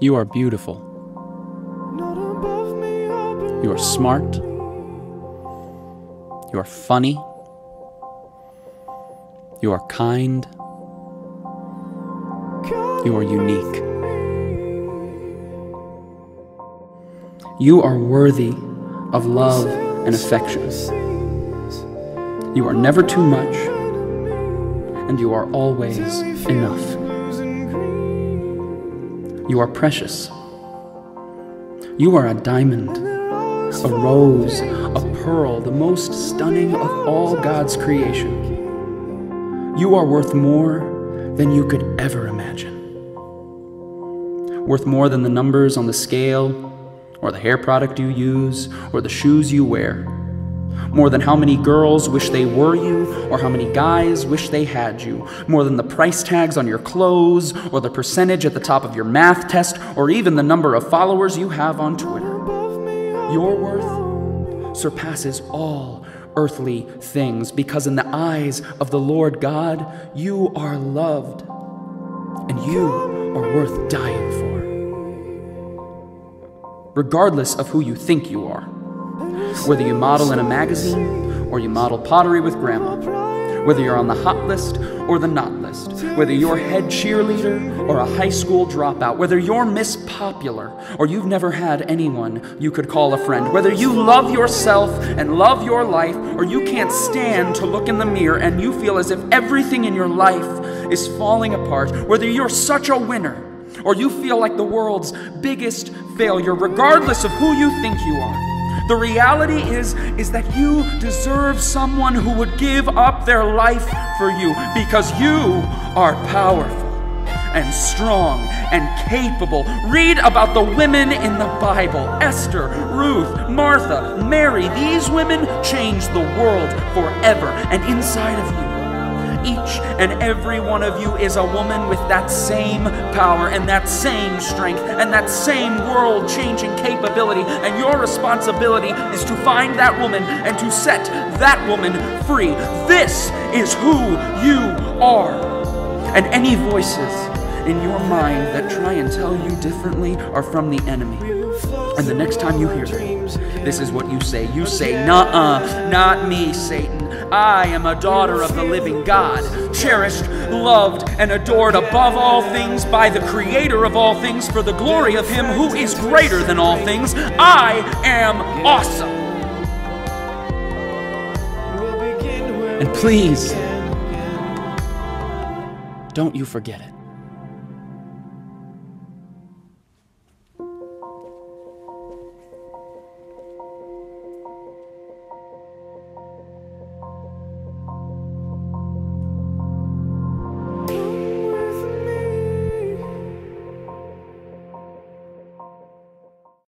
You are beautiful. You are smart. You are funny. You are kind. You are unique. You are worthy of love and affection. You are never too much, and you are always enough. You are precious. You are a diamond, a rose, a pearl, the most stunning of all God's creation. You are worth more than you could ever imagine. Worth more than the numbers on the scale, or the hair product you use, or the shoes you wear. More than how many girls wish they were you, or how many guys wish they had you. More than the price tags on your clothes, or the percentage at the top of your math test, or even the number of followers you have on Twitter. Your worth surpasses all earthly things, because in the eyes of the Lord God, you are loved, and you are worth dying for. Regardless of who you think you are. Whether you model in a magazine, or you model pottery with grandma. Whether you're on the hot list or the not list. Whether you're head cheerleader or a high school dropout. Whether you're Miss Popular or you've never had anyone you could call a friend. Whether you love yourself and love your life, or you can't stand to look in the mirror and you feel as if everything in your life is falling apart. Whether you're such a winner or you feel like the world's biggest failure, regardless of who you think you are. The reality is that you deserve someone who would give up their life for you, because you are powerful and strong and capable. Read about the women in the Bible: Esther, Ruth, Martha, Mary. These women changed the world forever, and inside of you, each and every one of you is a woman with that same power and that same strength and that same world-changing capability. And your responsibility is to find that woman and to set that woman free. This is who you are. And any voices in your mind that try and tell you differently are from the enemy. And the next time you hear them, this is what you say. You say, "Nuh-uh, not me, Satan. I am a daughter of the living God, cherished, loved, and adored above all things by the Creator of all things, for the glory of Him who is greater than all things. I am awesome." And please, don't you forget it.